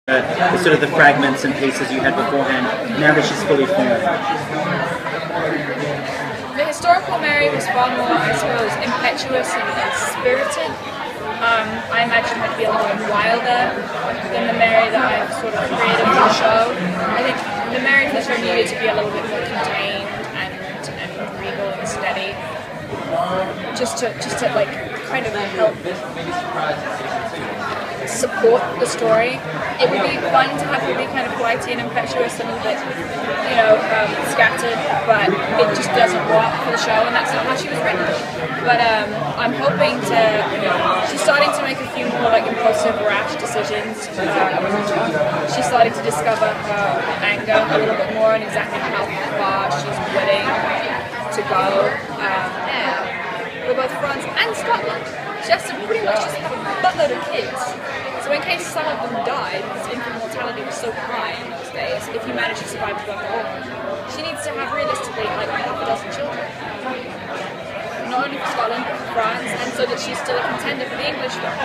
the sort of the fragments and pieces you had beforehand, now that she's fully formed? The historical Mary was far more, I suppose, impetuous and spirited. I imagined her to be a little bit wilder than the Mary that I've sort of created for the show. I think the Mary for the show needed to be a little bit more contained and regal and steady, just to like kind of help support the story. It would be fun to have her be kind of flighty and impetuous and a little bit, scattered, but it just doesn't work for the show, and that's not how she was written. But I'm hoping to. She's starting to make a few more like impulsive, rash decisions. She's starting to discover her anger a little bit more and exactly how far she's willing to go. For both France and Scotland. She has to pretty much just have a buttload of kids. So in case some of them died, because infant mortality was so high in those days, if you manage to survive the war, she needs to have realistically like half a dozen children. Not only for Scotland, but for France, and so that she's still a contender for the English throne.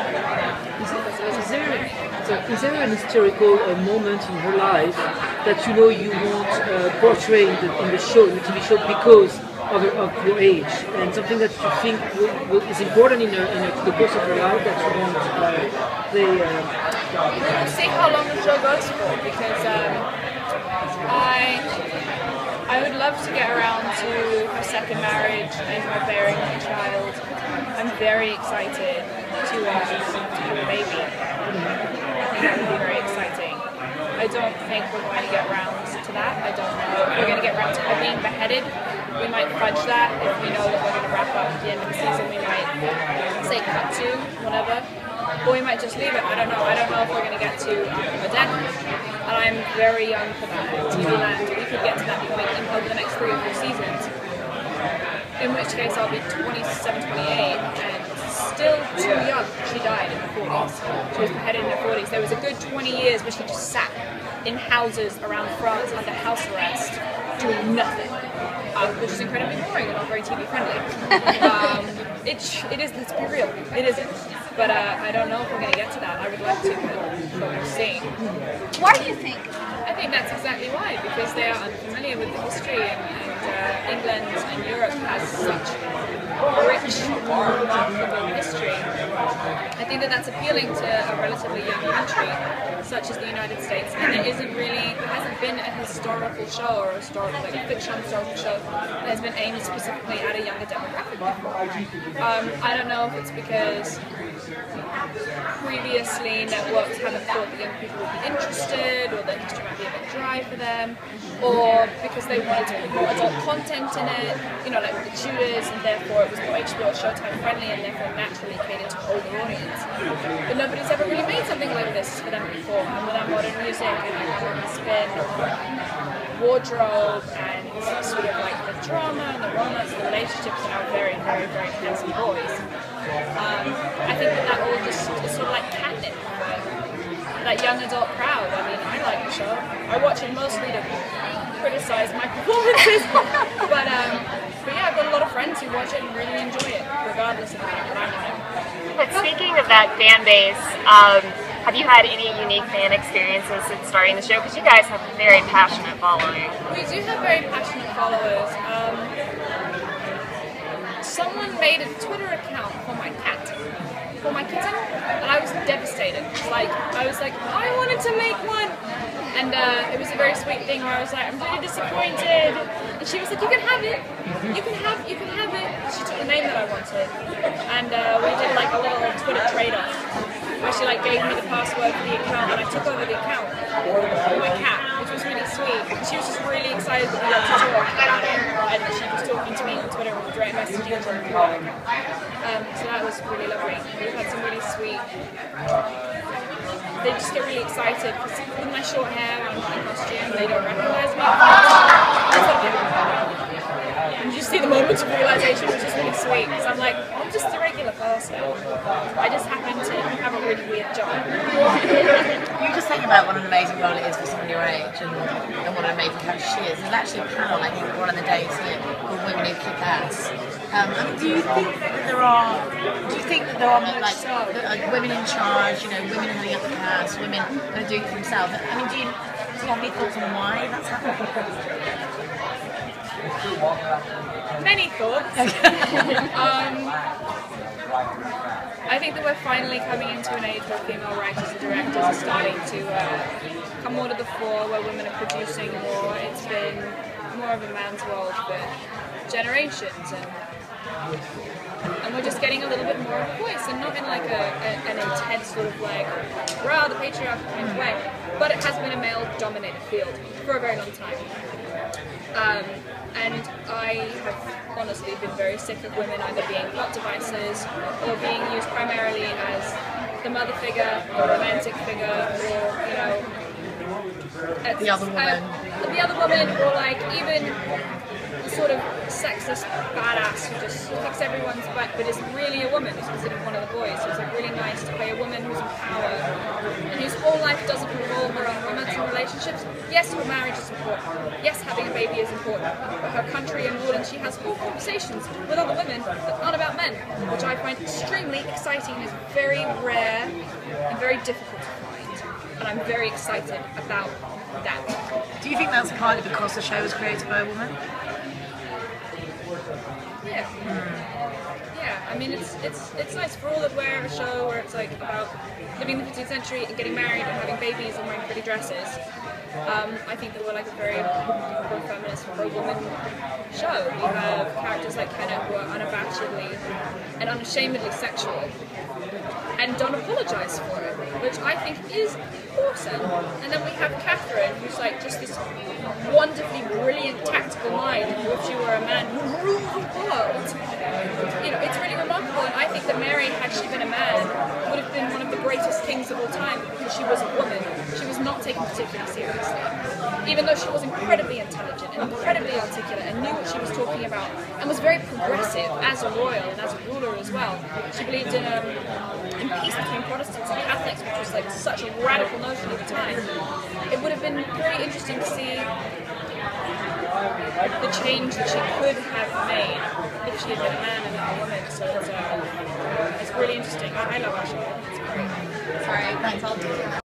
Is there an historical moment in her life that you want portray in the show, in the TV show, because of your age, and something that you think is important in the course of her life that you want play? We'll see how long the show goes for, because I would love to get around to her second marriage and her bearing a child. I'm very excited to have a baby. I think that would be very exciting. I don't think we're going to get around to that. I don't know if we're going to get around to her being beheaded. We might fudge that. If we know that we're going to wrap up at the end of the season, we might say cut to, whatever. Or we might just leave it. I don't know. I don't know if we're going to get to her death. And I'm very young for that. TV land, we could get to that point over the next 3 or 4 seasons. In which case I'll be 27, 28, and still too young. She died in her 40s. She was beheaded in her 40s. There was a good 20 years where she just sat in houses around France under house arrest, doing nothing. Which is incredibly boring and not very TV friendly. It is, let's be real, it isn't. But I don't know if we're going to get to that. I would like to, but we'll see. Why do you think? I think that's exactly why, because they are unfamiliar with the history, and England and Europe has such rich, remarkable history. I think that that's appealing to a relatively young country such as the United States, and it hasn't been a historical show or a fictional historical show that has been aimed specifically at a younger demographic before. I don't know if it's because previously networks haven't thought that young people would be interested, or that history might be a bit dry for them, or because they wanted to put more adult content in it, like with the Tudors, and therefore it was more HBO or Showtime friendly, and therefore naturally catered to older audience. But nobody's ever really made something like this for them before, and with our modern music and our modern spin on wardrobe and sort of like the drama and the romance and the relationships in our very, very, very handsome boys. I think that all just is sort of like catnip for that young adult crowd. I mean, I like the show. I watch it mostly to criticize my performances, but yeah, I've got a lot of friends who watch it and really enjoy it, regardless of the fact that I'm on it. But speaking of that fan base, have you had any unique fan experiences since starting the show? Because you guys have a very passionate following. We do have very passionate followers. Someone made a Twitter account for my cat, for my kitten, and I was devastated. I was like, I wanted to make one. And it was a very sweet thing where I was like, I'm really disappointed. And she was like, you can have it. You can have it. She took the name that I wanted. And we did like a little Twitter trade-off where she gave me the password for the account, and I took over the account for my cat, which was really sweet. And she was just really excited that we got to talk about it, and that she was talking to me on Twitter with direct messaging to her account. So that was really lovely. We've had some really sweet. They just get really excited because with my short hair and my costume, they don't recognize me. And you just see the moment of realization, which is really sweet, because I'm like, I'm just a regular person. I just happen to have a really weird job. You were just thinking about what an amazing role it is for someone your age, and what an amazing character she is. There's actually a panel, I think, one of the days here called Women Who Kick Ass. I mean, do you think that there are like women in charge? You know, women heading up the cast, women kind of doing it for themselves. I mean, do you have any thoughts on why that's happening? Many thoughts. I think that we're finally coming into an age where female writers and directors are starting to come more to the fore, where women are producing more. It's been more of a man's world for generations, and we're just getting a little bit more of a voice, and not in like an intense sort of like, rah, the patriarchy kind of way, but it has been a male-dominated field for a very long time. And I have honestly been very sick of women either being plot devices or being used primarily as the mother figure, the romantic figure, or, you know, The other woman, or like even the sort of sexist badass who just kicks everyone's butt but isn't really a woman, who's considered one of the boys. So it's like really nice to play a woman who's in power and whose whole life doesn't revolve around romance and relationships. Yes, her marriage is important. Yes, having a baby is important. But her country and rule, and she has whole conversations with other women that aren't about men, which I find extremely exciting and is very rare and very difficult to find. And I'm very excited about that. do you think that's partly because the show was created by a woman? Yeah. Yeah, I mean it's nice for all that wear a show where it's like about living in the 15th century and getting married and having babies and wearing pretty dresses. I think that we're like a very pro-feminist, pro-woman show. We have characters like Kenna who are unabashedly and unashamedly sexual and don't apologise for it, which I think is awesome. And then we have Catherine, who's like just this wonderfully brilliant tactical mind, who if she were a man who rules the world. You know, it's really remarkable, and I think that Mary, had she been a man, would have been one of the greatest kings of all time because she was a woman. She was not taken particularly seriously, even though she was incredibly intelligent and incredibly articulate and knew what she was talking about and was very progressive as a royal and as a ruler as well. She believed in peace between Protestants and Catholics, which was like such a radical notion at the time. It would have been very interesting to see the change that she could have made if she had been a man and not a woman. So it's really interesting. I love our show. It's great. Sorry, thanks. I'll do it.